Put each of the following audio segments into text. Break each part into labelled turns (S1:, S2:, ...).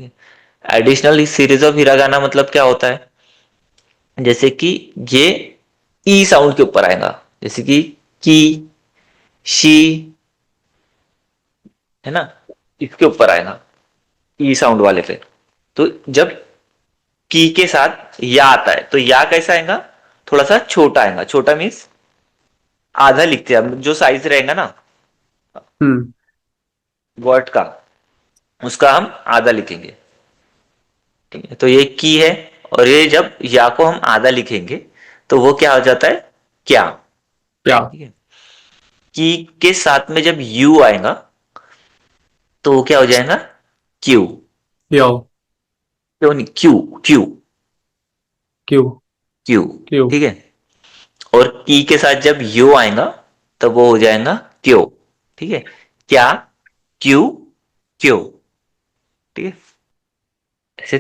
S1: Additional series of hiragana मतलब क्या होता है, जैसे कि ये ई साउंड के ऊपर आएगा, जैसे कि की, शी, है ना, इसके ऊपर आएगा ई साउंड वाले पे। तो जब की के साथ या आता है तो या कैसा आएगा, थोड़ा सा छोटा आएगा। छोटा मीन्स आधा लिखते हैं हम, जो साइज रहेगा ना
S2: हम्म।
S1: वर्ड का, उसका हम आधा लिखेंगे। ठीक है, तो ये की है, और ये जब या को हम आधा लिखेंगे तो वो क्या हो जाता है, क्या।
S2: क्या?
S1: ठीक है, की के साथ में जब यू आएगा तो वो क्या हो जाएगा, क्यू।
S2: यो।
S1: क्यों नहीं, Q, Q,
S2: Q.
S1: Q.
S2: Q.
S1: ठीक है, और की के साथ जब यू आएगा तब वो हो जाएगा क्यों। ठीक है, क्या, क्यू, क्यों। ठीक है, ऐसे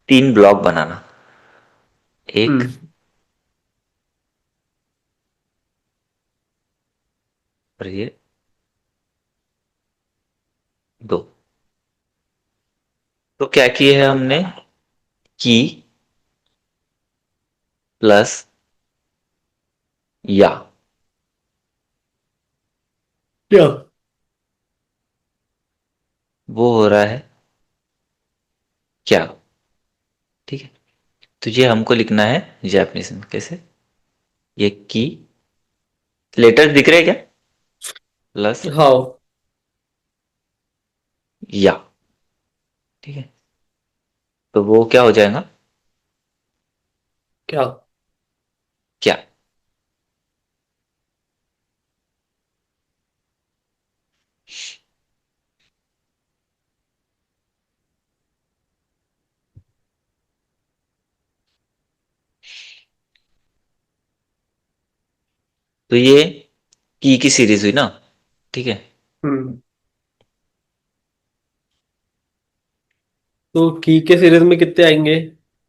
S1: तीन ब्लॉक बनाना, एक,
S2: हम्म।
S1: और ये दो। तो क्या किए है हमने, की प्लस या,
S2: क्या?
S1: वो हो रहा है क्या। ठीक है, तो ये हमको लिखना है जैपनीज में कैसे, ये की, लेटर्स दिख रहे हैं क्या, प्लस
S2: हाउ?
S1: या। ठीक है, तो वो क्या हो जाएगा,
S2: क्या?
S1: क्या। तो ये की सीरीज हुई ना। ठीक है,
S2: हम्म। तो की के सीरीज में कितने आएंगे?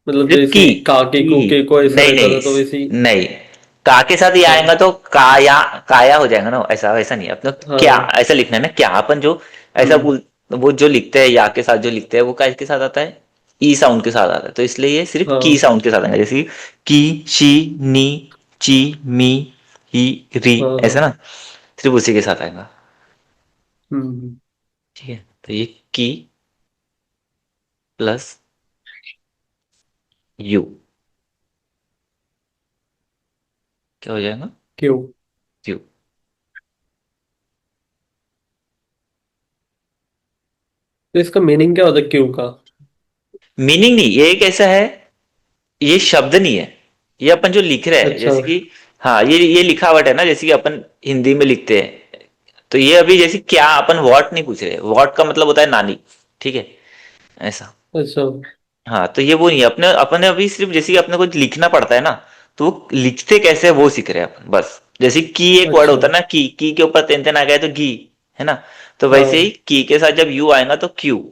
S2: मतलब
S1: सिर्फ
S2: जैसे काके
S1: की,
S2: को के को ऐसा
S1: नहीं
S2: रहता
S1: नहीं
S2: था तो वैसे ही।
S1: नहीं, का के साथ ये आएगा
S2: हाँ।
S1: तो काया, काया हो जाएगा ना, ऐसा वैसा नहीं है अपना। क्या
S2: हाँ।
S1: ऐसा लिखना है ना, क्या अपन जो ऐसा
S2: हम्म।
S1: बोल, वो जो लिखते हैं या के साथ जो लिखते हैं वो का के साथ आता है, ई साउंड के साथ आता है, तो इसलिए ये सिर्फ की
S2: हाँ।
S1: साउंड के साथ आएगा, जैसे की, शी, नी, ची, मी, ही, री,
S2: हाँ।
S1: ऐसा
S2: हाँ।
S1: ना, सिर्फ उसी के साथ आएगा।
S2: हम्म।
S1: ठीक है, तो ये की प्लस यू क्या हो जाएगा,
S2: क्यों?
S1: क्यू।
S2: तो इसका मीनिंग क्या होता है क्यों का?
S1: मीनिंग नहीं, ये एक ऐसा है, ये शब्द नहीं है, ये अपन जो लिख रहे हैं,
S2: अच्छा।
S1: जैसे कि हाँ ये लिखावट है ना, जैसे कि अपन हिंदी में लिखते हैं, तो ये अभी जैसे क्या अपन वॉट नहीं पूछ रहे, वॉट का मतलब होता है नानी। ठीक है, ऐसा।
S2: अच्छा।
S1: हाँ, तो ये वो नहीं है, अपने अपने अभी सिर्फ जैसे कि अपने को लिखना पड़ता है ना, तो वो लिखते कैसे है वो सीख रहे हैं अपन बस। जैसे की एक वर्ड
S2: अच्छा।
S1: होता है ना, की के ऊपर तेन तेन आ गया तो घी, है ना, तो वैसे ही
S2: हाँ।
S1: की के साथ जब यू आएगा तो क्यू,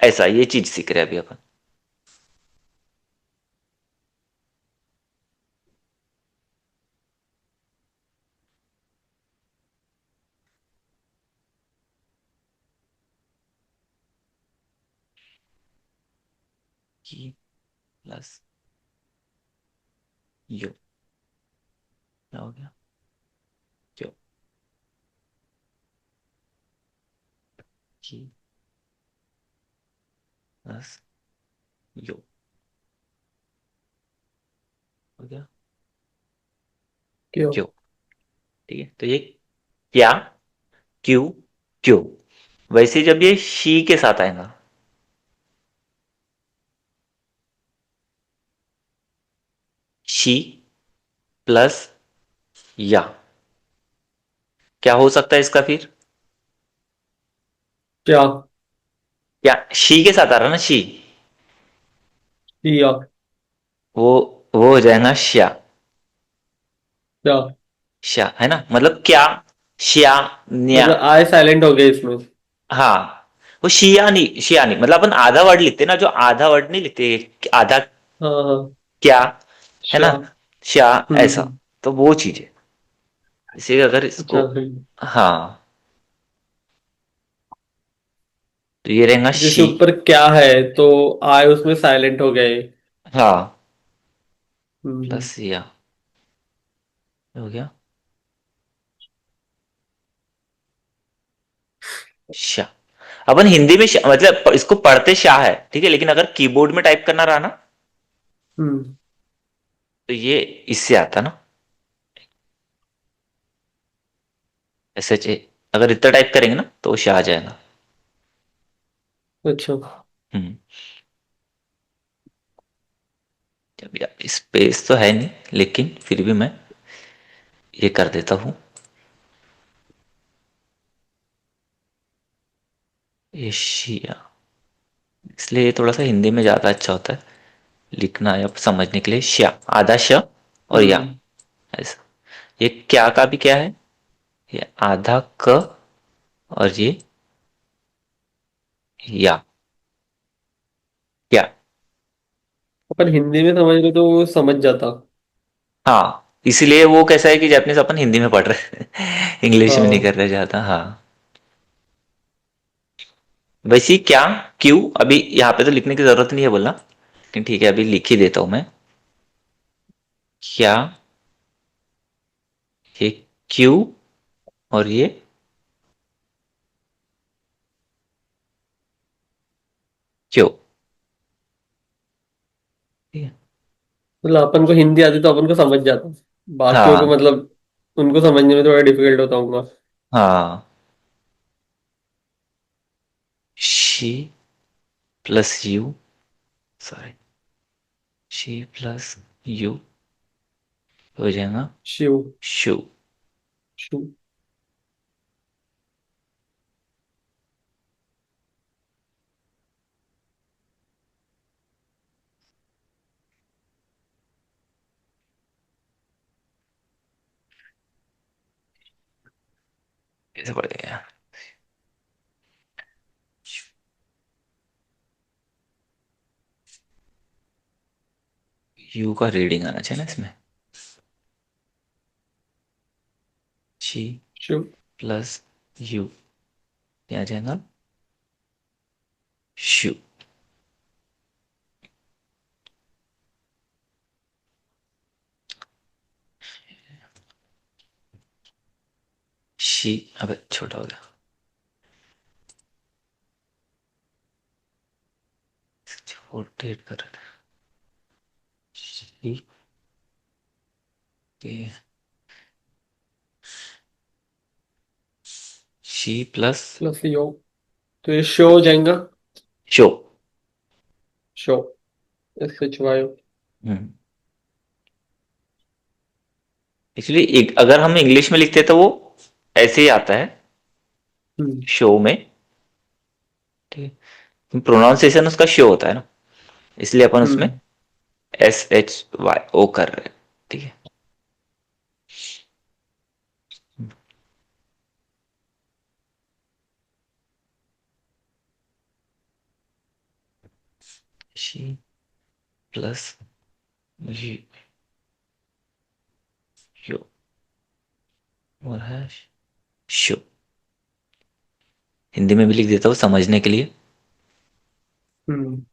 S1: ऐसा ये चीज सीख रहे हैं अभी अपन। की प्लस यू क्या हो गया, क्यू, की प्लस यू हो गया,
S2: क्यों?
S1: क्यू। ठीक है, तो ये क्या, क्यू, क्यू। वैसे जब ये शी के साथ आएगा, शी प्लस या, क्या हो सकता है इसका फिर,
S2: क्या?
S1: क्या शी के साथ आ रहा ना, शी,
S2: या?
S1: वो वो हो जाएगा श्या।
S2: क्या?
S1: श्या है ना, मतलब क्या, श्या, न्या।
S2: मतलब आय साइलेंट हो गया इसमें?
S1: हाँ, वो शिया नहीं, मतलब अपन आधा वर्ड लिखते हैं ना, जो आधा वर्ड नहीं लिखते, आधा
S2: हाँ। हाँ।
S1: क्या, है ना,
S2: अच्छा।
S1: श्या, ऐसा।
S2: हम्म।
S1: तो वो चीज है, इसे अगर इसको,
S2: अच्छा।
S1: हाँ, तो ये रहेगा
S2: जैसे
S1: शी।
S2: ऊपर क्या है तो आय उसमें साइलेंट हो गए।
S1: हाँ,
S2: हम्म।
S1: प्लस या हो गया शा। अपन हिंदी में मतलब इसको पढ़ते शाह है, ठीक है, लेकिन अगर कीबोर्ड में टाइप करना रहा ना,
S2: हम्म।
S1: तो ये इससे आता ना, एस एच ए। अगर इतना टाइप करेंगे ना तो वो शाह आ जाएगा।
S2: अच्छा।
S1: हम्म। जब यार स्पेस तो है नहीं, लेकिन फिर भी मैं ये कर देता हूँ, एशिया। इसलिए ये थोड़ा सा हिंदी में ज्यादा अच्छा होता है लिखना या समझने के लिए। श्या, आधा श और या,
S2: हम्म।
S1: ऐसा। ये क्या का भी क्या है, ये आधा क और ये या, क्या।
S2: अपन हिंदी में समझ रहे तो वो समझ जाता।
S1: हाँ, इसलिए वो कैसा है कि जापानीज अपन हिंदी में पढ़ रहे हैं इंग्लिश में नहीं
S2: हाँ।
S1: कर रहे ज्यादा। हाँ, वैसे ही क्या, क्यों, अभी यहाँ पे तो लिखने की जरूरत नहीं है बोलना, लेकिन ठीक है अभी लिख ही देता हूं मैं। क्या, ये क्यों और ये क्यों, ठीक है।
S2: मतलब अपन को हिंदी आती तो अपन को समझ जाता। बाकियों को
S1: हाँ
S2: मतलब उनको समझने में थोड़ा डिफिकल्ट होता होगा।
S1: हाँ, she plus you, sorry, she plus U हो जाएगा
S2: शिव।
S1: शू।
S2: शु।
S1: कैसे पढ़ गया, यू का रीडिंग आना चाहिए ना इसमें। शी
S2: शिव।
S1: प्लस यू, क्या आ जाएगा शू। शी, अबे छोटा हो गया, रोटेट कर रहा है। शी के, शी प्लस
S2: प्लस यो तो ये शो हो जाएगा।
S1: Show.
S2: Show. S H Y.
S1: हम्म। एक्चुअली अगर हम इंग्लिश में लिखते तो वो ऐसे ही आता है
S2: हम्म।
S1: शो में, ठीक है, प्रोनाउंसिएशन उसका शो होता है ना, इसलिए अपन उसमें
S2: हम्म।
S1: एस एच वाई ओ कर रहे हैं, ठीक है। शी प्लस यू, यू और है शो। हिंदी में भी लिख देता हूँ समझने के लिए।
S2: हम्म।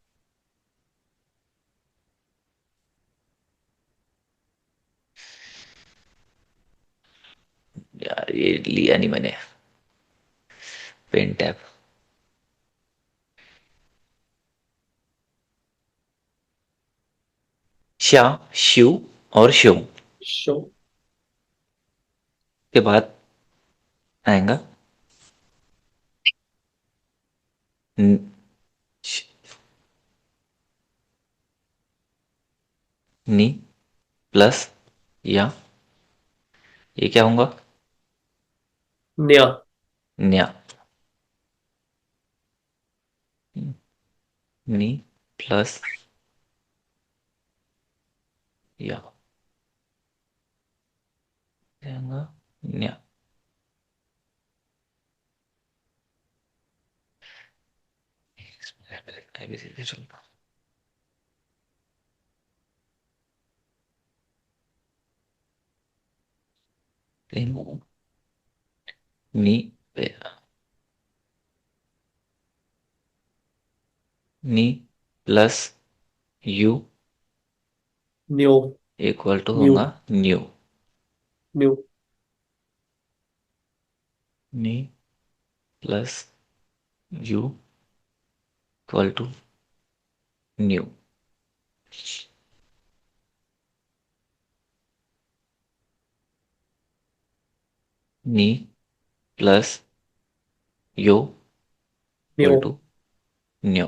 S1: यार ये लिया नहीं मैंने पेन टैब। शा, शू और शो
S2: शो।
S1: के बाद आएगा न- श- नी प्लस या, ये क्या होगा,
S2: न्या।
S1: न्या। नी प्लस या जाएगा न्या। ABCD चलता। नी पे नी plus U
S2: nu.
S1: Equal to
S2: nu.
S1: होगा न्यू।
S2: न्यू।
S1: नी plus U equal to nu. नी plus U
S2: nu.
S1: Equal to nu.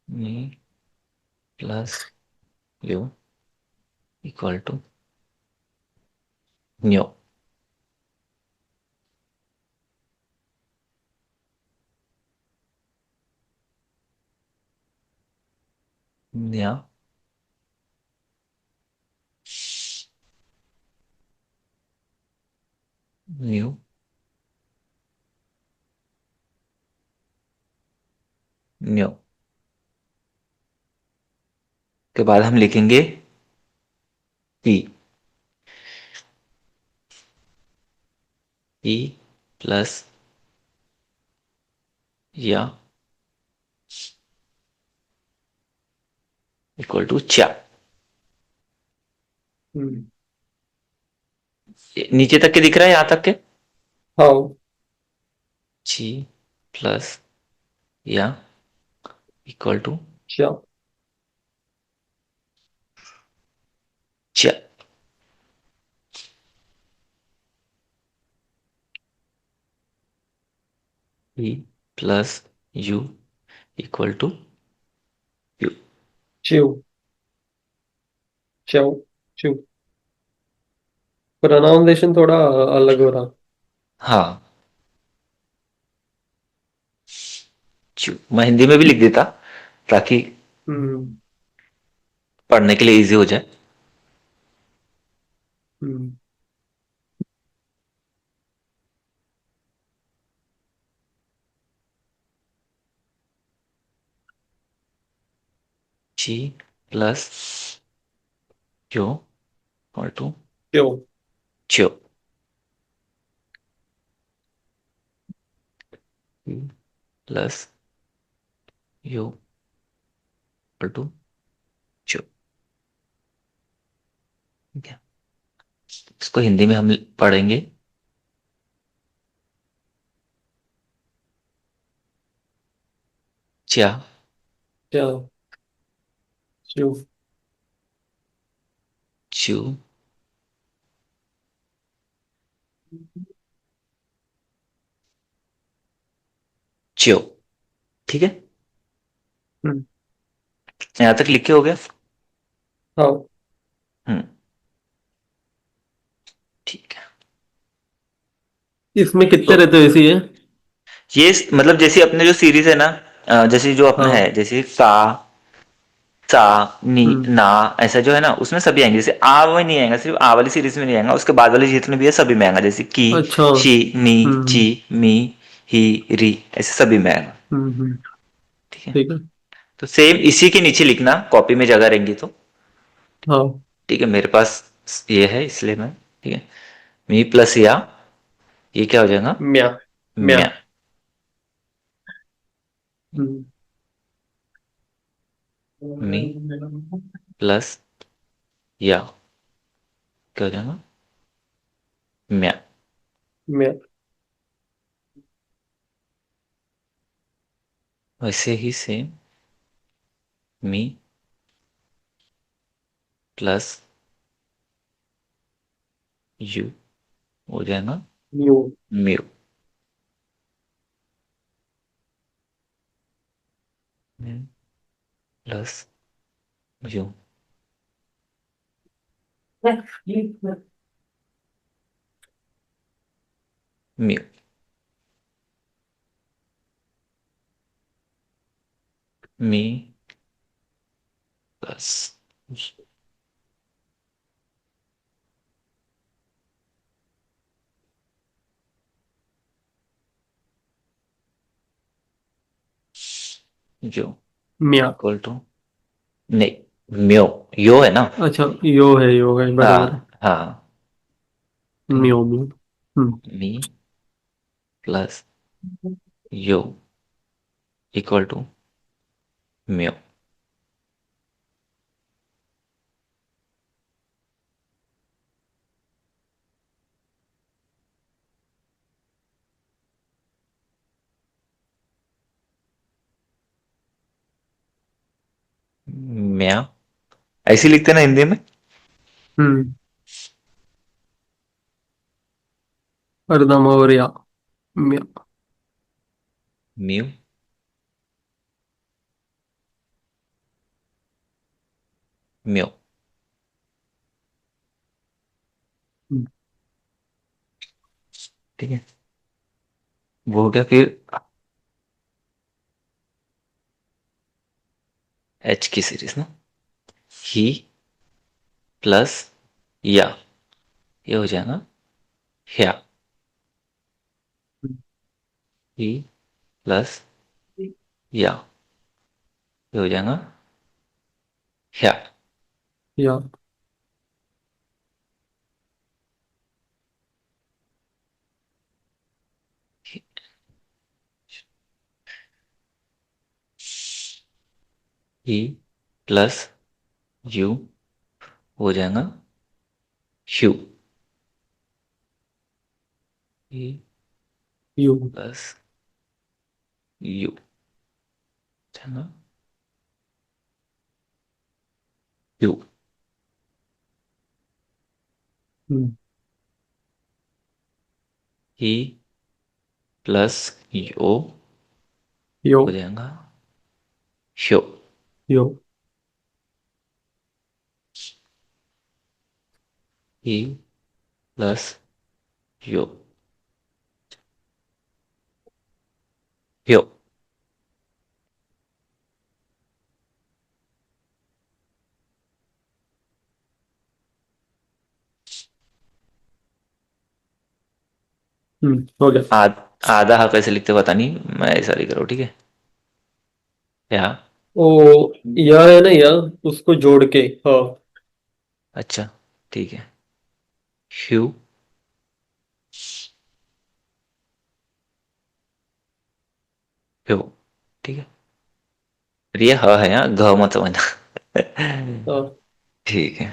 S1: नी plus U equal to nu. न्या न्यू न्यू के बाद हम लिखेंगे पी। पी प्लस या इक्वल टू चार।
S2: हम्म।
S1: नीचे तक के दिख रहा है, यहां तक के?
S2: हाँ।
S1: जी प्लस या इक्वल टू
S2: अच्छा।
S1: चार। P plus U equal to U.
S2: चिव। चिव। चिव। प्रोनाउंसिएशन थोड़ा अलग हो रहा।
S1: हाँ, चू मैं हिंदी में भी लिख देता ताकि
S2: हम्म।
S1: पढ़ने के लिए इजी हो जाए।
S2: हम्म।
S1: जी प्लस यू इक्वल टू
S2: चिव।
S1: चो। प्लस यू इक्वल टू चो। ठीक है, इसको हिंदी में हम पढ़ेंगे चा
S2: चिव। चिव।
S1: चू चो। ठीक है,
S2: हम्म।
S1: यहां तक लिखे हो गया?
S2: हाँ।
S1: हम्म, ठीक है।
S2: इसमें कितने
S1: तो
S2: रहते हो इसी है?
S1: ये मतलब जैसे अपने जो सीरीज है ना, जैसे जो अपना है
S2: हाँ।
S1: जैसे सा सा नी
S2: हम्म।
S1: ना, ऐसा जो है ना उसमें सभी आएंगे। जैसे आ में नहीं आएगा, सिर्फ आ वाली सीरीज में नहीं आएगा, उसके बाद वाले जितने भी है सभी में आएगा। जैसे की
S2: अच्छा।
S1: शी नी ची
S2: हम्म।
S1: मी ही री, ऐसे सभी में आएगा।
S2: हम्म।
S1: ठीक है,
S2: ठीक है।
S1: तो सेम इसी के नीचे लिखना, कॉपी में जगह रहेंगी तो।
S2: हाँ।
S1: ठीक है, मेरे पास ये है इसलिए मैं, ठीक है, मी प्लस या, ये क्या हो जाएगा?
S2: म्या। म्या।
S1: म्या।
S2: हम्म।
S1: मी प्लस या क्या हो जाएगा? म्या।
S2: म्या।
S1: वैसे ही सेम मी प्लस यू हो जाएगा
S2: new.
S1: Mu. Plus you mu. Me plus जो
S2: म्या।
S1: इक्वल टू, नहीं म्यो, यो है ना?
S2: अच्छा, यो है बराबर है।
S1: हाँ हाँ, ठीक
S2: म्यो म्यो। हम्म।
S1: है, मी प्लस यो इक्वल टू म्यू। म्या, ऐसे लिखते हैं ना हिंदी में।
S2: हम्म। अर्धम और या म्या।
S1: Mu, mu.
S2: हम्म,
S1: ठीक है, वो हो गया। फिर एच की सीरीज ना, ही प्लस या, ये हो जाएगा ह्या। ही प्लस या, ये हो जाएगा ह्या।
S2: या।
S1: ही प्लस यू हो जाएगा ह्यू। ही
S2: यू।
S1: प्लस यू जाएगा यू।
S2: हम्म,
S1: ही प्लस यो
S2: यो।
S1: हो जाएगा ह्यो।
S2: यो।
S1: ही प्लस यो, ह्यो।
S2: हो गया।
S1: आध, आधा हा कैसे लिखते पता नहीं, मैं ऐसा लिख रहा हूँ, ठीक है। या,
S2: ओ, यह है ना, यह उसको जोड़ के। हाँ।
S1: अच्छा, ठीक है। ह्यू ह्यो, ठीक है। फिर ये ह है, यहाँ घ मत समझना।
S2: हाँ।
S1: ठीक है।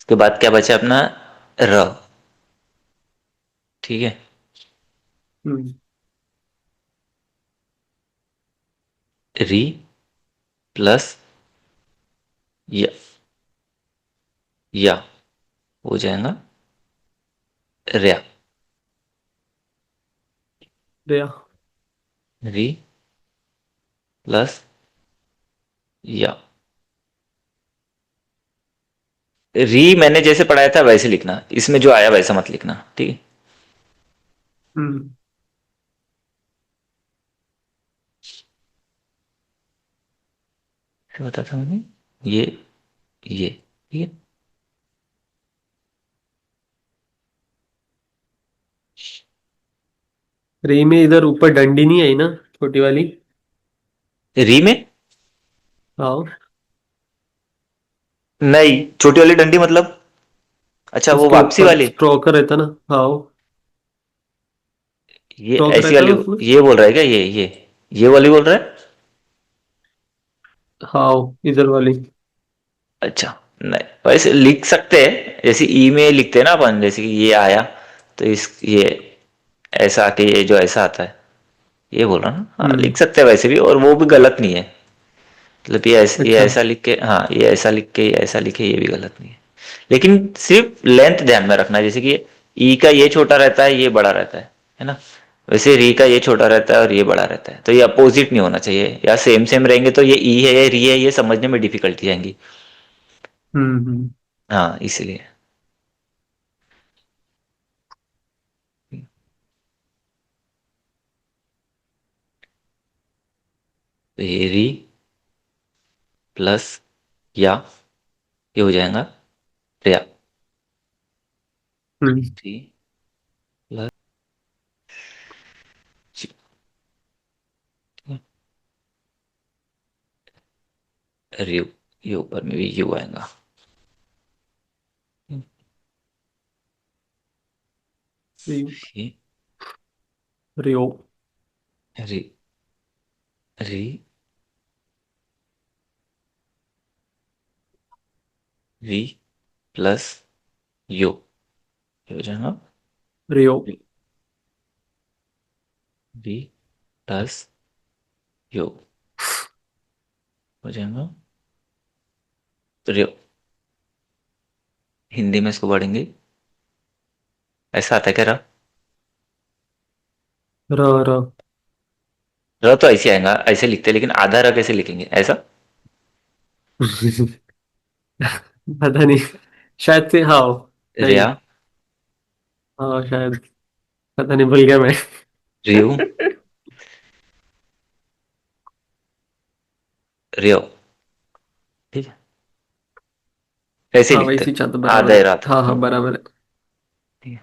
S1: उसके बाद क्या बचा अपना, र, ठीक है।
S2: हम्म,
S1: री प्लस या, या हो जाएगा रया।
S2: दिया।
S1: री प्लस या, री मैंने जैसे पढ़ाया था वैसे लिखना, इसमें जो आया वैसा मत लिखना, ठीक है।
S2: हम्म,
S1: क्या बताता था मैंने, ये ठीक है।
S2: री में इधर ऊपर डंडी नहीं आई ना, छोटी वाली।
S1: री में
S2: हाँ।
S1: नहीं, छोटी वाली डंडी मतलब, अच्छा वो
S2: उसके
S1: वापसी
S2: ऊपर
S1: वाली।
S2: स्ट्रोक रहता ना। हाँ।
S1: ये
S2: स्ट्रोक
S1: ऐसी
S2: रहता
S1: वाली,
S2: ना उसमें।
S1: ये बोल रहा है क्या, ये वाली बोल रहा है।
S2: हाँ, इधर वाली।
S1: अच्छा, नहीं वैसे लिख सकते हैं, जैसे ई में लिखते हैं ना अपन, जैसे कि ये आया तो इस ये ऐसा आके ये जो ऐसा आता है, ये बोल रहा ना, हाँ
S2: हम्म।
S1: लिख सकते हैं वैसे भी, और वो भी गलत नहीं है। मतलब ये
S2: अच्छा।
S1: ऐसा लिख के, हाँ ये ऐसा लिख के, ये ऐसा लिखे, ये भी गलत नहीं है। लेकिन सिर्फ लेंथ ध्यान में रखना, जैसे कि ई का ये छोटा रहता है, ये बड़ा रहता है ना। वैसे री का ये छोटा रहता है और ये बड़ा रहता है, तो ये अपोजिट नहीं होना चाहिए, या सेम सेम रहेंगे तो ये ई है या री है, ये समझने में डिफिकल्टी आएंगी।
S2: हम्म।
S1: हाँ इसलिए। तो ये री प्लस या, ये हो जाएगा या।
S2: हम्म।
S1: री प्लस रू, ये ऊपर में भी यू आएगा।
S2: री।
S1: ये
S2: रियो।
S1: री, री वी प्लस यो, ये हो जाएगा
S2: रियो।
S1: वी प्लस यो, हो जाएगा रियो। हिंदी में इसको पढ़ेंगे, ऐसा आता है क्या रहा?
S2: र र
S1: र तो ऐसे आएगा, ऐसे लिखते हैं, लेकिन आधा र कैसे लिखेंगे ऐसा?
S2: पता नहीं, शायद से हाँ। नहीं।
S1: रिया,
S2: हाँ शायद। पता नहीं, भूल गया मैं।
S1: रियो, रियो, ठीक है, ऐसे
S2: हाँ
S1: लिखते
S2: वैसे
S1: हैं,
S2: ही चाहता,
S1: आधा
S2: बराबर
S1: ही
S2: है।
S1: रहा था,
S2: हाँ
S1: हाँ।
S2: हाँ बराबर है।
S1: ठीक है,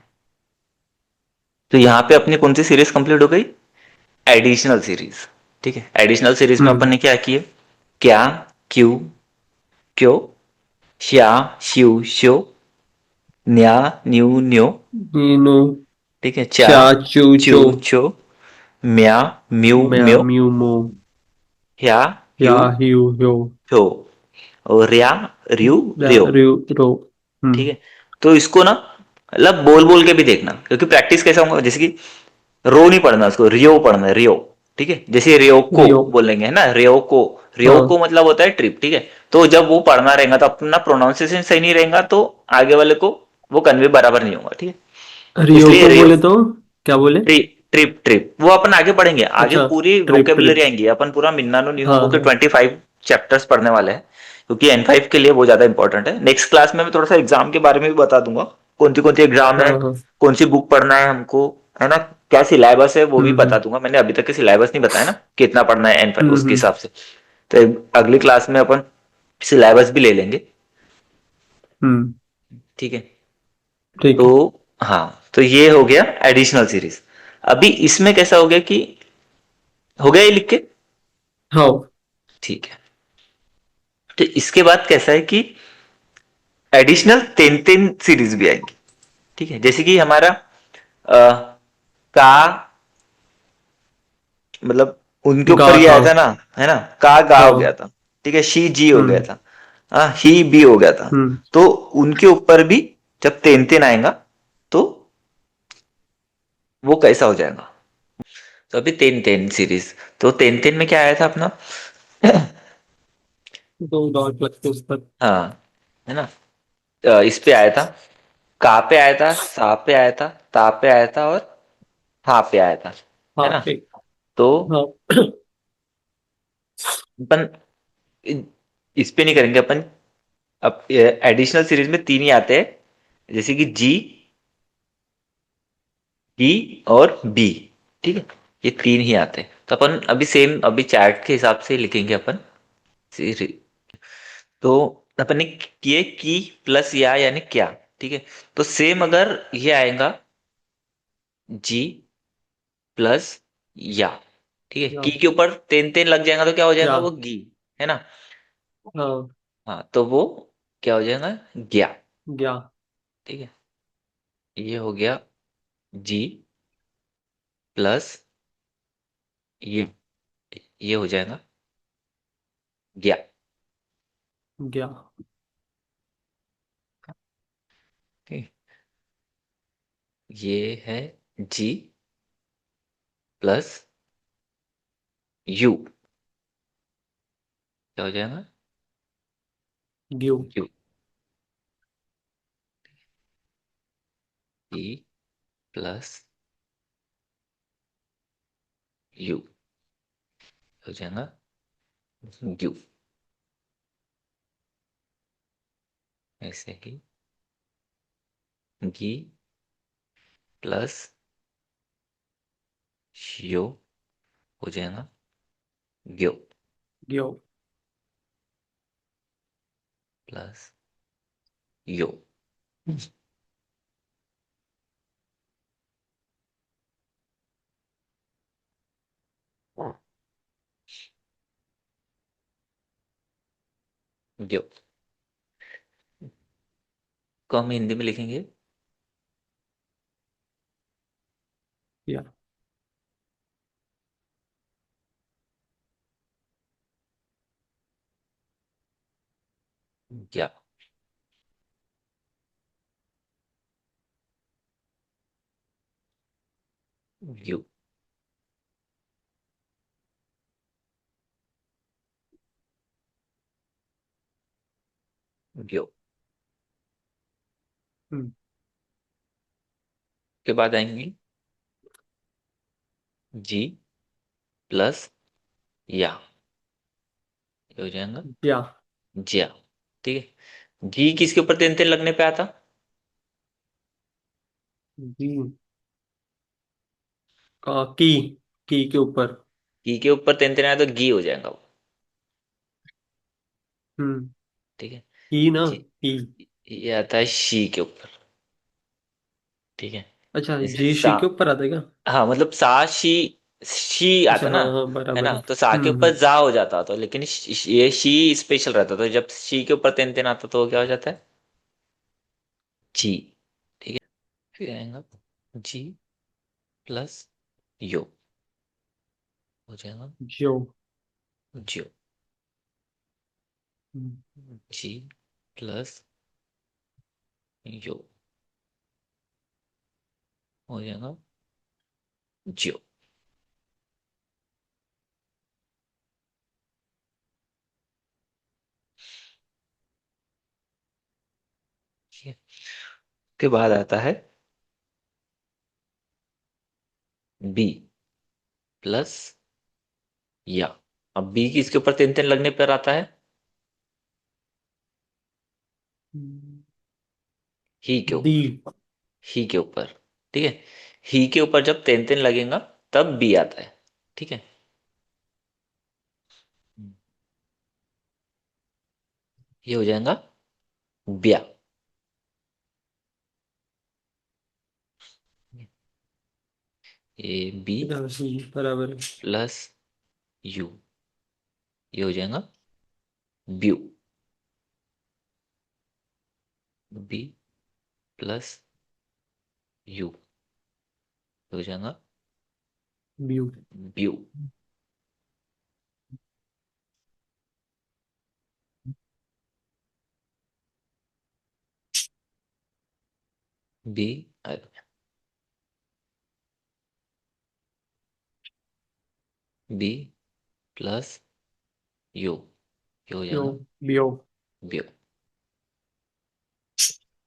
S1: तो यहाँ पे अपनी कौन सी सीरीज कंप्लीट हो गई? Additional series. ठीक है, एडिशनल सीरीज में अपन
S2: हम्म।
S1: ने क्या किए? क्या, क्यू, क्यो, श्या, श्यू, श्यो, न्या, न्यू, न्यो,
S2: नीनू।
S1: ठीक है, चा,
S2: चा चू
S1: चू,
S2: चो।
S1: चो, म्या, म्यू,
S2: म्या
S1: म्यो,
S2: म्यू मो।
S1: ह्या,
S2: या
S1: ह्यू,
S2: हियो ह्यो।
S1: ह्यो, और रिया, रियू,
S2: या
S1: रियो।
S2: रियो रो।
S1: ठीक
S2: हम्म।
S1: है, तो इसको ना मतलब बोल बोल के भी देखना, क्योंकि प्रैक्टिस कैसा होगा, जैसे कि रो नहीं पढ़ना, उसको रियो पढ़ना है, रियो। ठीक है, जैसे रियो को
S2: रियो।
S1: बोलेंगे है ना, रियो को। रियो
S2: हाँ।
S1: को मतलब होता है ट्रिप। ठीक है, तो जब वो पढ़ना रहेगा तो अपना प्रोनाउंसिएशन सही नहीं रहेगा, तो आगे वाले को वो कन्वे बराबर नहीं होगा। ठीक है,
S2: रियो
S1: इसलिए
S2: को
S1: रियो,
S2: बोले तो क्या बोले?
S1: ट्रिप, ट्रिप, ट्रिप वो अपन आगे पढ़ेंगे, आगे
S2: अच्छा।
S1: पूरी
S2: ट्रिप
S1: वोकेबलरी
S2: ट्रिप।
S1: आएंगी, अपन पूरा मिन्नानो
S2: हाँ
S1: निहोंगो के
S2: हाँ।
S1: 25 चैप्टर्स पढ़ने वाले हैं, क्योंकि N5 के लिए वो ज्यादा इंपॉर्टेंट है। नेक्स्ट क्लास में मैं थोड़ा सा एग्जाम के बारे में भी बता दूंगा, कौन सी एग्जाम
S2: हाँ
S1: है,
S2: हाँ।
S1: कौन सी बुक पढ़ना है हमको, है ना, क्या सिलेबस है वो भी बता
S2: हम्म।
S1: दूंगा। मैंने अभी तक के सिलेबस नहीं बताया ना, कितना पढ़ना है N5, उसके
S2: हम्म।
S1: हिसाब से। तो अगली क्लास में अपन सिलेबस भी ले लेंगे।
S2: हम्म।
S1: ठीक है,
S2: ठीक
S1: तो
S2: है।
S1: हाँ, तो ये हो गया एडिशनल सीरीज। अभी इसमें कैसा हो गया कि हो गया ये लिख के?
S2: हाँ।
S1: ठीक है, तो इसके बाद कैसा है कि एडिशनल तीन तीन सीरीज भी आएंगी। ठीक है, जैसे कि हमारा का, मतलब उनके
S2: गा
S1: ऊपर ये
S2: था।
S1: आया था ना, है ना, का गा हो गया
S2: हाँ।
S1: था। ठीक है, शी जी हो गया
S2: हम्म।
S1: था, ही बी हो गया था।
S2: हम्म।
S1: तो उनके ऊपर भी जब तेन तेन आएगा तो वो कैसा हो जाएगा? तो अभी तेन तेन सीरीज, तो तेन तेन में क्या आया था अपना?
S2: दो डॉट लगते उस पर।
S1: हाँ, है ना, इस पे आया था, का पे आया था, सा पे आया था, ता पे आया था, और हा पे आया था, है
S2: हाँ
S1: ना।
S2: ठीक।
S1: तो
S2: हाँ।
S1: अपन इस पे नहीं करेंगे अपन। अब एडिशनल सीरीज में तीन ही आते हैं, जैसे कि जी, ई और बी। ठीक है, ये तीन ही आते हैं, तो अपन अभी सेम अभी चैट के हिसाब से लिखेंगे अपन। तो अपन ने किए की प्लस या यानी क्या। ठीक है, तो सेम अगर ये आएगा जी प्लस या, ठीक है,
S2: या।
S1: की के ऊपर तेन तेन लग जाएगा तो क्या हो जाएगा?
S2: क्या।
S1: वो गी, है ना।
S2: हाँ।
S1: हाँ, तो वो क्या हो जाएगा? गया।
S2: गया।
S1: ठीक है, ये हो गया जी प्लस ये हो जाएगा गया।
S2: गया।
S1: ठीक है, ये है जी प्लस यू, क्या हो जाएगा?
S2: ग्यू।
S1: यू, जी प्लस यू, हो जाएगा यू। ऐसे ही गी प्लस यो, हो जाएगा ग्यो,
S2: ग्यो।
S1: प्लस यो, ग्यो को हम हिंदी में लिखेंगे
S2: या।
S1: या, यू, यो
S2: हम्म,
S1: के बाद आएंगे जी प्लस या, ये हो जाएगा
S2: या।
S1: ज्या। ठीक है, जी किसके ऊपर तेन तेन लगने पे आता?
S2: जी की के ऊपर।
S1: की के ऊपर तेन तेन आया तो गी हो जाएगा वो।
S2: हम्म।
S1: ठीक है,
S2: की ना।
S1: जी,
S2: की।
S1: ये आता है शी के ऊपर। ठीक है,
S2: अच्छा,
S1: जैसे
S2: जी
S1: सा,
S2: शी के ऊपर आता है क्या?
S1: हाँ मतलब सा शी आता
S2: अच्छा,
S1: ना,
S2: हाँ हाँ,
S1: है
S2: बराबर
S1: ना,
S2: है।
S1: तो सा के ऊपर जा हो जाता, तो लेकिन ये शी स्पेशल रहता, तो जब शी के ऊपर तेन तेन आता तो वो क्या हो जाता है? जी। ठीक है, फिर आएगा जी प्लस यो, हो जाएगा
S2: जो।
S1: जियो।
S2: हम्म,
S1: जी प्लस यो, हो जाएगा जियो। ठीक है, उसके बाद आता है बी प्लस या। अब बी किसके ऊपर तेन तेन लगने पर आता है? ही के
S2: दी।
S1: ऊपर, ही के ऊपर। ठीक है, ही के ऊपर जब तेन तेन लगेगा तब बी आता है। ठीक है, ये हो जाएगा ब्या। ए बी
S2: इधर सी बराबर है।
S1: प्लस यू, ये हो जाएगा ब्यू। बी प्लस यू, हो जाएगा
S2: व्यू।
S1: ब्यू। बी बी प्लस यू, ये हो
S2: यो।
S1: जाएगा
S2: बियो।
S1: ब्यू।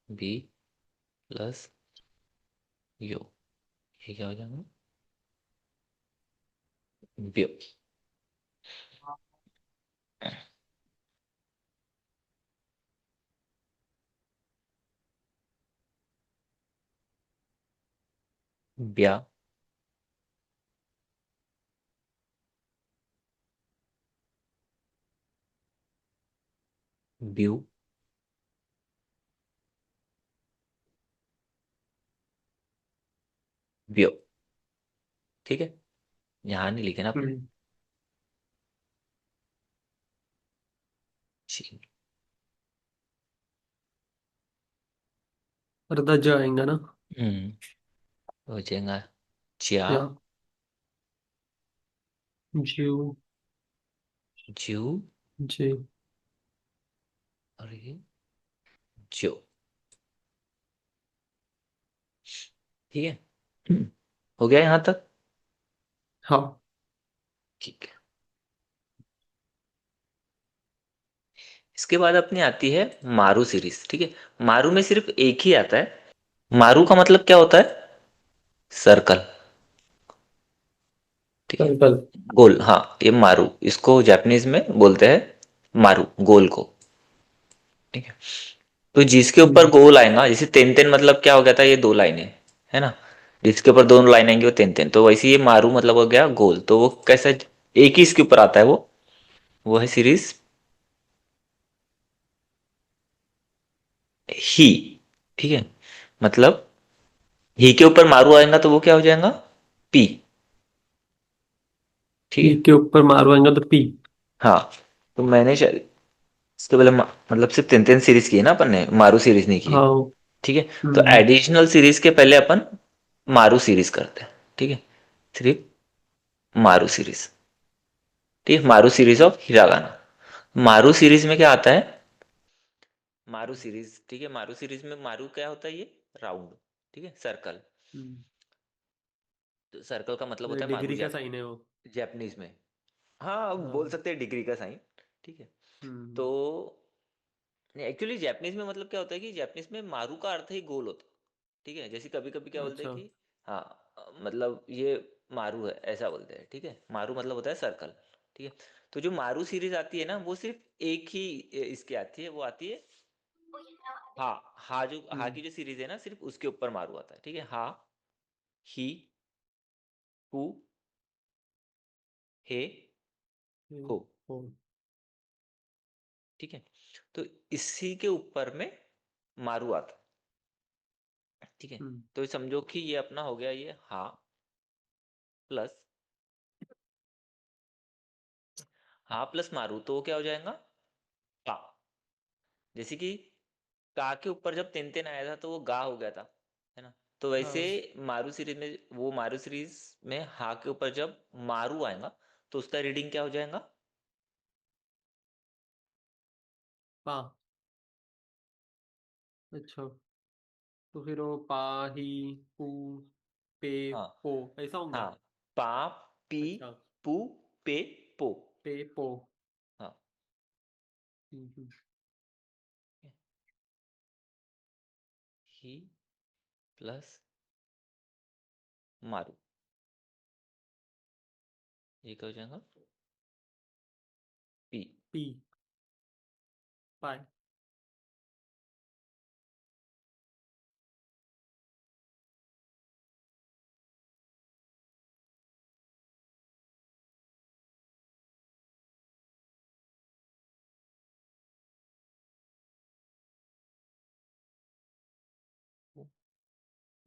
S1: बी प्लस यू, ये क्या हो जाएगा? ब्यू। ब्या, ब्यू, ब्यू। ठीक है, यहाँ नहीं लिखे ना आपने।
S2: हम्म।
S1: जी,
S2: अर्धा ज आएगा ना।
S1: हम्म, हो जाएगा चा,
S2: या। ज्यू।
S1: जू,
S2: जे।
S1: और ये जो। ठीक है, हो गया यहाँ तक।
S2: हाँ।
S1: ठीक है, इसके बाद अपनी आती है मारू सीरीज। ठीक है, मारू में सिर्फ एक ही आता है। मारू का मतलब क्या होता है? सर्कल। ठीक है,
S2: सर्कल।
S1: गोल, हाँ ये मारू, इसको जापानीज में बोलते हैं मारू, गोल को। ठीक है, तो जिसके ऊपर
S2: हम्म।
S1: गोल आएगा, जैसे तेन तेन मतलब क्या हो गया था, ये दो लाइनें है ना, जिसके ऊपर दोनों लाइन आएंगे वो तेन तेन, तो वैसे ये मारू मतलब हो गया गोल, तो वो कैसा, एक ही इसके ऊपर आता है वो है सीरीज ही। ठीक है, मतलब ही के ऊपर मारू आएगा तो वो क्या हो जाएगा? पी। ठीक
S2: पी
S1: है,
S2: के ऊपर मारवाएंगे तो पी।
S1: हाँ, तो मैंने शायद इसके पहले मतलब सिर्फ तीन तीन सीरीज की है ना अपन ने, मारू सीरीज नहीं की है।
S2: हाँ।
S1: ठीक है, तो
S2: हम्म।
S1: एडिशनल सीरीज के पहले अपन मारू सीरीज करते हैं। ठीक है, सिर्फ मारू सीरीज। ठीक है, मारू सीरीज ऑफ हिरागाना। मारू सीरीज में क्या आता है? मारू सीरीज, ठीक है। मारू सीरीज में मारू क्या होता है, ये राउंड, ठीक है, सर्कल।
S2: हम्म।
S1: तो सर्कल का मतलब
S2: तो
S1: होता है मारू
S2: डिग्री का साइन है वो।
S1: जैपनीज में। हाँ, अब बोल
S2: हाँ।
S1: सकते हैं डिग्री का साइन, ठीक है। तो
S2: हम्म।
S1: एक्चुअली जैपनीज में मतलब क्या होता है कि जैपनीज में मारू का अर्थ ही गोल होता है, ठीक है। जैसे कभी कभी क्या बोलते हैं
S2: अच्छा।
S1: कि हाँ, मतलब ये मारू है, ऐसा बोलते हैं, ठीक है। मारू मतलब होता है सर्कल, ठीक है। तो जो मारू सीरीज आती है ना, वो सिर्फ एक ही इसकी आती है, वो आती है हाँ। हाँ, जो हाँ
S2: हम्म।
S1: की जो सीरीज है ना, सिर्फ उसके ऊपर मारू आता है, ठीक है। हाँ, ही, हु, हे,
S2: हम्म,
S1: हो,
S2: हो।
S1: ठीक है। तो इसी के ऊपर में मारू आता है, ठीक है।
S2: हम्म।
S1: तो समझो कि ये अपना हो गया, ये हाँ प्लस हाँ प्लस मारू, तो वो क्या हो जाएगा, का। जैसे कि का के ऊपर जब तिन तिन आया था तो वो गा हो गया था, है ना। तो वैसे
S2: हाँ।
S1: मारू सीरीज में, वो मारू सीरीज में हा के ऊपर जब मारू आएगा तो उसका रीडिंग क्या हो जाएगा।
S2: पा। अच्छा। तो फिर वो पा, ही, पू, पे,
S1: हाँ
S2: पो ऐसा होगा।
S1: हाँ, पा, पी,
S2: अच्छा।
S1: पू, पे, पो।
S2: पे, पो।
S1: हाँ,
S2: हम्म।
S1: ही प्लस मारू, ये क्या हो जाएगा, पी।
S2: पी, पाई।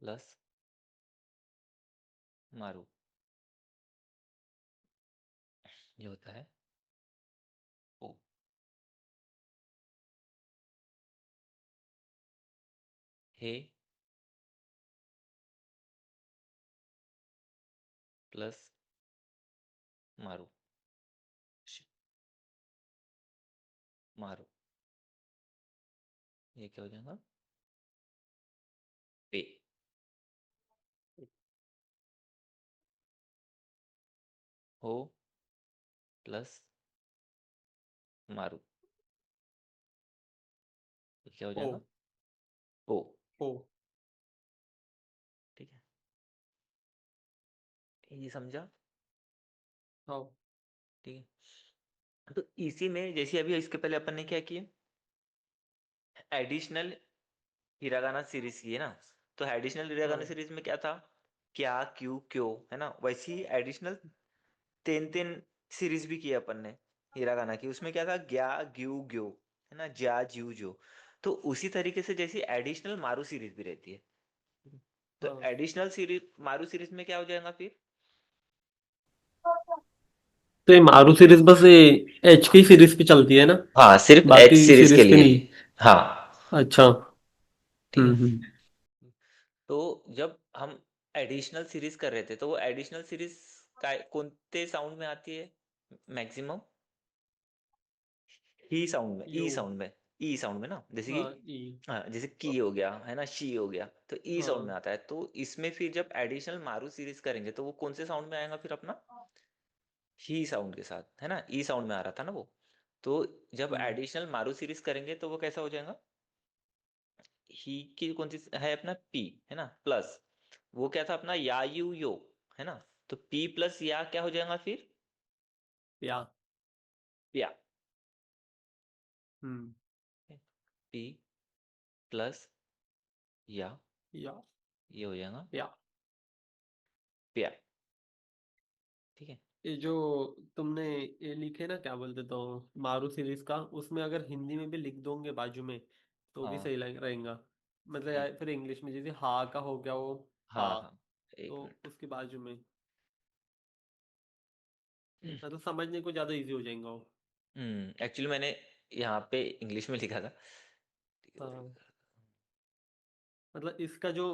S1: प्लस मारू, ये होता है ओ। हे प्लस मारू, मारू, ये क्या हो जाएगा, पे। हो प्लस मारू, ये क्या हो
S2: ओ।
S1: जाएगा, ओ,
S2: ओ।
S1: ठीक है। ये समझा,
S2: हाँ।
S1: ठीक है। तो इसी में जैसे अभी इसके पहले अपन ने क्या किया, एडिशनल हिरागाना सीरीज की है ना। तो एडिशनल हिरागाना
S2: हाँ।
S1: सीरीज में क्या था, क्या, क्यों, क्यों, है ना। वैसे ही एडिशनल तीन तीन सीरीज भी किया अपन ने हिरागाना की। उसमें क्या था, ग्या, ग्यू, ग्यो, है ना, ज्या, ज्यू, जो। तो उसी तरीके से जैसी एडिशनल मारू सीरीज भी रहती है। तो
S2: हाँ।
S1: एडिशनल सीरीज मारू सीरीज में क्या हो जाएगा फिर,
S2: तो ये मारू सीरीज बस ये एच की सीरीज पे चलती है ना?
S1: हाँ, सिर्फ एच
S2: बाकी
S1: सीरीज के
S2: सीरीज पे
S1: लिए
S2: नहीं।
S1: भी। हाँ,
S2: अच्छा।
S1: ठीक है।
S2: हम्म।
S1: तो जब हम एडिशनल सीरीज कर रहे थे तो वो एडिशनल सीरीज काय कोणते साउंड में आती है मैक्सिमम, ही साउंड में, ई
S2: यू।
S1: साउंड में, ई साउंड में ना। जैसे कि
S2: हाँ, ई।
S1: हाँ, जैसे की हो गया, है ना, शी हो गया, तो ई साउंड में
S2: हाँ।
S1: आता है। तो इसमें फिर जब एडिशनल मारू सीरीज करेंगे तो वो कौन से साउंड में आएगा फिर अपना, ही साउंड के साथ, है ना। ई साउंड में आ रहा था ना वो। तो जब
S2: हम्म।
S1: एडिशनल मारू सीरीज करेंगे तो वो कैसा हो जाएगा, ही की कौन सी है अपना, पी, है ना, प्लस वो क्या था अपना, या, यू, यो, है ना। तो पी प्लस या क्या हो जाएगा फिर,
S2: या।
S1: या।
S2: हम्म।
S1: पी प्लस या,
S2: या।
S1: ये हो जाएगा
S2: या।
S1: प्या, ठीक है।
S2: ये जो तुमने ये लिखे ना, क्या बोलते तो मारू सीरीज का, उसमें अगर हिंदी में भी लिख दोगे बाजू में तो भी
S1: हाँ,
S2: सही रहेगा। मतलब
S1: एक,
S2: यार फिर इंग्लिश में जैसे हा का हो गया वो, पा,
S1: हाँ हाँ, एक
S2: तो
S1: मिनट।
S2: उसके बाजू में मतलब समझने को ज्यादा इजी हो जाएगा वो।
S1: एक्चुअली मैंने यहाँ पे इंग्लिश में लिखा था,
S2: हाँ। मतलब इसका जो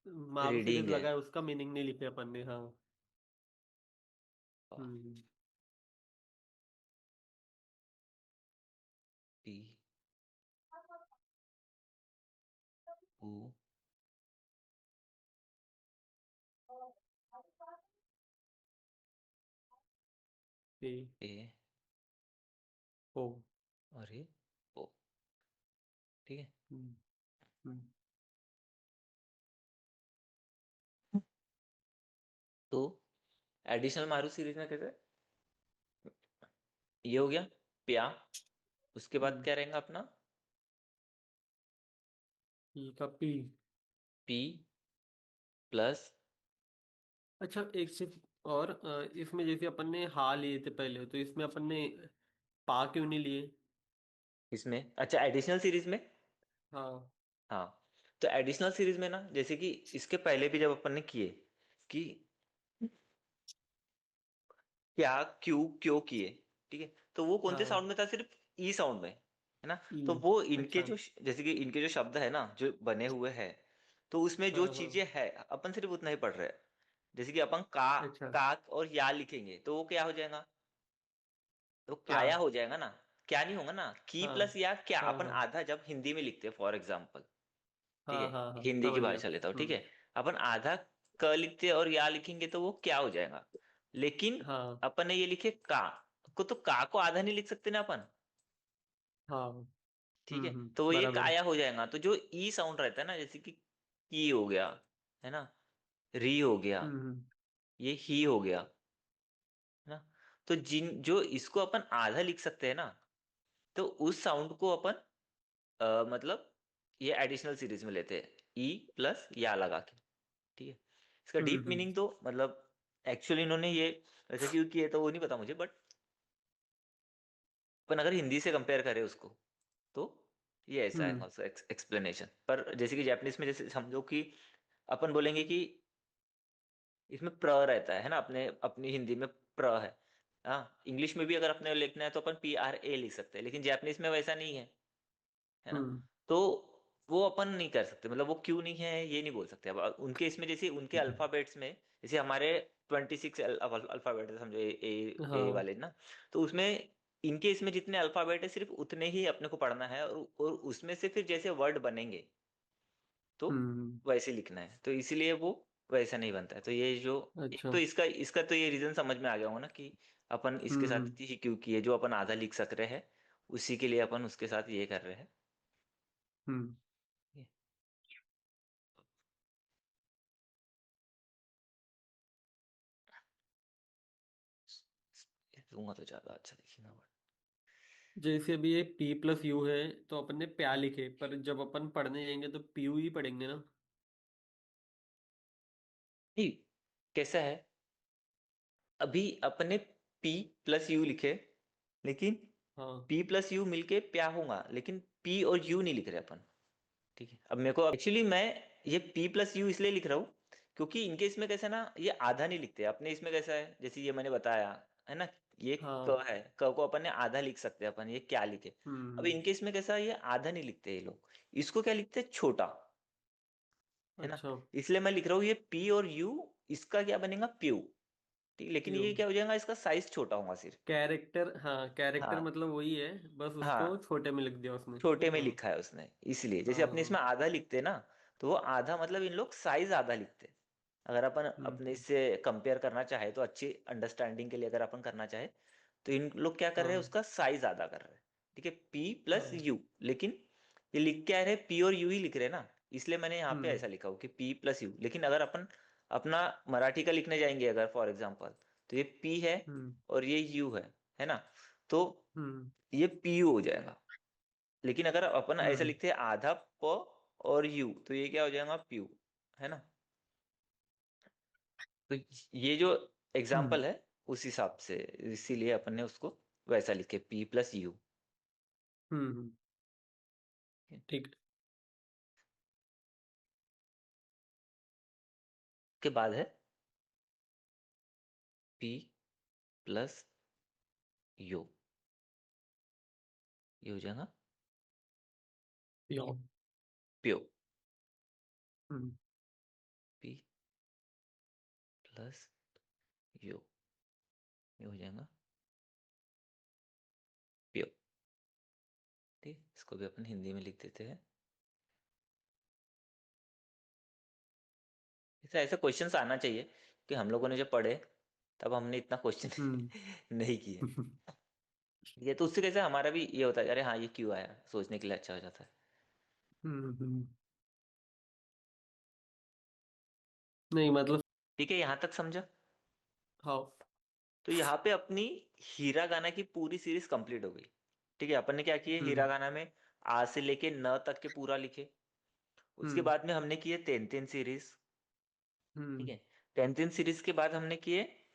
S2: मारू सीरीज
S1: रीडिंग है,
S2: लगा है उसका मीनिंग नहीं लिखे अपन ने। हाँ। हम्म।
S1: पी ओ
S2: ए
S1: ए
S2: ओ।
S1: और ये ओ। ठीक है।
S2: हम्म हम्म
S1: तो एडिशनल मारू सीरीज में कैसे, ये हो गया प्या, उसके बाद
S2: हम्म।
S1: क्या रहेगा अपना,
S2: पी का पी।
S1: पी प्लस,
S2: अच्छा एक सिर्फ और इसमें जैसे अपन ने हा लिए थे पहले, तो इसमें अपन ने पा क्यों नहीं लिए?
S1: इसमें अच्छा एडिशनल सीरीज में,
S2: हाँ
S1: हाँ, तो एडिशनल सीरीज में ना जैसे कि इसके पहले भी जब अपन ने किए कि क्या क्यू क्यों किए, ठीक है, तो वो कौन से
S2: हाँ।
S1: साउंड में था, सिर्फ ई साउंड में, है ना।
S2: ई।
S1: तो वो इनके
S2: अच्छा।
S1: जो जैसे कि इनके जो शब्द है ना जो बने हुए हैं, तो उसमें जो
S2: हाँ हाँ।
S1: चीजें है अपन सिर्फ उतना ही पढ़ रहे हैं। जैसे कि अपन का,
S2: अच्छा।
S1: काक और या लिखेंगे तो वो क्या हो जाएगा, तो
S2: क्या?
S1: काया हो जाएगा ना, क्या नहीं होगा ना, की
S2: हाँ
S1: प्लस या क्या,
S2: हाँ
S1: अपन
S2: हाँ
S1: आधा जब हिंदी में लिखते हैं फॉर एग्जाम्पल, ठीक
S2: हाँ
S1: है,
S2: हाँ हाँ,
S1: हिंदी की
S2: समझ गया।
S1: भाषा लेता हूँ, ठीक है, अपन आधा क लिखते हैं और या लिखेंगे तो वो क्या हो जाएगा, लेकिन
S2: हाँ।
S1: अपन ने ये लिखे का को, तो का को आधा नहीं लिख सकते ना अपन,
S2: हाँ।
S1: ठीक है, तो वो ये
S2: बराबर।
S1: काया हो जाएगा, तो जो ई साउंड रहता है ना, जैसे कि की हो गया, है ना, री हो गया,
S2: हम्म।
S1: ये ही हो गया, है ना, तो जिन जो इसको अपन आधा लिख सकते हैं ना, तो उस साउंड को अपन मतलब ये एडिशनल सीरीज में लेते हैं ई प्लस या लगा के, ठीक है। इसका डीप
S2: हम्म।
S1: मीनिंग तो मतलब एक्चुअली इन्होंने ये वैसे क्यों किए तो वो नहीं पता मुझे, बट अपन अगर हिंदी से कंपेयर करें उसको तो ये ऐसा है
S2: हम्म
S1: उसका एक्सप्लेनेशन, पर जैसे कि जापानीज में जैसे समझो कि अपन बोलेंगे कि इसमें प्र रहता है ना, अपने अपनी हिंदी में प्र है, हाँ, इंग्लिश में भी अगर अपने लिखना है तो अपन पी आर ए लिख सकते हैं, लेकिन जापानीज में वैसा नहीं है ना,
S2: हम्म
S1: तो वो अपन नहीं कर सकते, मतलब वो क्यों नहीं है ये नहीं बोल सकते। अब उनके इसमें जैसे उनके अल्फाबेट्स में, जैसे हमारे 26 अल्फाबेट है समझो, ए
S2: हाँ।
S1: वाले ना, तो उसमें इनके इसमें जितने अल्फाबेट है सिर्फ उतने ही अपने को पढ़ना है, और उसमें से फिर जैसे वर्ड बनेंगे तो
S2: हम्म।
S1: वैसे लिखना है, तो इसीलिए वो वैसा नहीं बनता है, तो ये जो एक
S2: अच्छा।
S1: तो इसका इसका तो ये रीजन समझ में आ गया होगा ना कि अपन इसके
S2: हम्म
S1: साथ ही क्यों किए, जो अपन आधा लिख सक रहे हैं उसी के लिए अपन उसके साथ ये कर रहे हैं।
S2: हम्म।
S1: ये दूंगा तो ज्यादा अच्छा दिखेगा, बट
S2: जैसे अभी ये पी प्लस यू है, तो अपन ने प्या लिखे, पर जब अपन पढ़ने जाएंगे तो पीयू ही पढ़ेंगे ना?
S1: नहीं, कैसा है, अभी अपने पी प्लस यू लिखे, लेकिन
S2: हाँ
S1: पी प्लस यू मिलके प्या होगा, लेकिन पी और यू नहीं लिख रहे अपन, ठीक है। अब मेरे को एक्चुअली मैं ये पी प्लस यू इसलिए लिख रहा हूँ क्योंकि इनके इसमें कैसा है ना, ये आधा नहीं लिखते, अपने इसमें कैसा है जैसे ये मैंने बताया, है ना, ये क
S2: हाँ।
S1: है, क को अपन ने आधा लिख सकते हैं अपन, ये क्या लिखे। अब
S2: हम्म।
S1: इनके इसमें कैसा है, ये आधा नहीं लिखते ये लोग, इसको क्या लिखते हैं, छोटा, है ना,
S2: अच्छा।
S1: इसलिए मैं लिख रहा हूँ ये पी और यू, इसका क्या बनेगा प्यू, ठीक, लेकिन
S2: पीयू।
S1: ये क्या हो जाएगा, इसका साइज छोटा होगा सिर्फ,
S2: कैरेक्टर, हाँ कैरेक्टर
S1: हाँ,
S2: मतलब वही है, बस उसको
S1: हाँ,
S2: छोटे में लिख दिया उसने।
S1: छोटे में
S2: हाँ
S1: लिखा है उसने, इसलिए जैसे अपने
S2: हाँ।
S1: इसमें आधा लिखते ना, तो वो आधा मतलब इन लोग साइज आधा लिखते, अगर अपन अपने
S2: हम्म।
S1: इससे कंपेयर करना चाहे तो अच्छी अंडरस्टैंडिंग के लिए अगर अपन करना चाहे, तो इन लोग क्या कर रहे हैं,
S2: हाँ
S1: उसका साइज आधा कर रहे हैं, ठीक है, पी प्लस
S2: हाँ।
S1: यू, लेकिन ये लिख क्या रहे, पी और यू ही लिख रहे हैं ना, इसलिए मैंने यहाँ पे
S2: हम्म
S1: ऐसा लिखा हो कि पी प्लस यू, लेकिन अगर अपन अपना मराठी का लिखने जाएंगे अगर फॉर एग्जाम्पल, तो ये पी है
S2: हम्म
S1: और ये यू है ना, तो
S2: हम्म
S1: ये पी यू हो जाएगा, लेकिन अगर अपन ऐसा
S2: हम्म
S1: लिखते हैं आधा प और यू, तो ये क्या हो जाएगा प्यू, है ना, तो ये जो
S2: हम्म
S1: एग्जाम्पल है उस हिसाब से, इसीलिए अपन ने उसको वैसा लिखे पी प्लस यू
S2: हम्म। ठीक।
S1: के बाद है पी प्लस यू, ये हो जाएगा
S2: यो।
S1: प्यो,
S2: हम्म
S1: पी प्लस यू, ये हो जाएगा प्यो, ठीक, इसको भी अपन हिंदी में लिख देते हैं ऐसा ऐसे क्वेश्चंस आना चाहिए कि हम लोगों ने जब पढ़े तब हमने इतना क्वेश्चन
S2: हम्म।
S1: नहीं किया। ये तो उससे कैसे हमारा भी ये होता है, अरे हाँ ये क्यों आया, सोचने के लिए अच्छा हो जाता है।
S2: हम्म। नहीं मतलब।
S1: ठीक है, यहाँ तक समझा।
S2: हाँ।
S1: तो यहाँ पे अपनी हीरा गाना की पूरी सीरीज कंप्लीट हो गई। ठीक है, अपन ने क्या किए, हीरा
S2: हम्म।
S1: गाना में आ से लेके न तक के पूरा लिखे। उसके
S2: हम्म।
S1: बाद में हमने किए तेन तेन सीरीज। ठीक
S2: हम्म।
S1: है, तेन तेन सीरीज के बाद हमने किए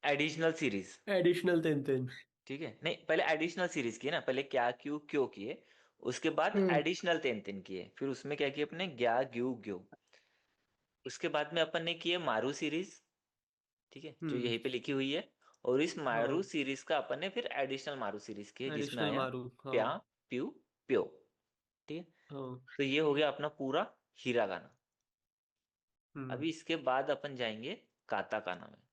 S1: एडिशनल सीरीज।
S2: एडिशनल 10 10।
S1: ठीक है, नहीं पहले एडिशनल सीरीज किए ना, पहले क्या क्यों क्यों किए, उसके बाद
S2: हम्म।
S1: एडिशनल तेन तेन किए, फिर उसमें क्या किए अपने ग्या ग्यू ग्यो। उसके बाद में अपन ने किए मारू सीरीज। ठीक है, जो
S2: हम्म।
S1: यहीं पे लिखी हुई है। और इस मारू
S2: हाँ।
S1: सीरीज का अपन ने फिर एडिशनल मारू सीरीज किए, जिसमें
S2: एडिशनल
S1: आया
S2: मारू। हाँ।
S1: प्या प्यू प्यो। ठीक है,
S2: हाँ।
S1: तो ये हो गया अपना पूरा हीरा गाना।
S2: हम्म।
S1: अभी इसके बाद अपन जाएंगे काता काना में।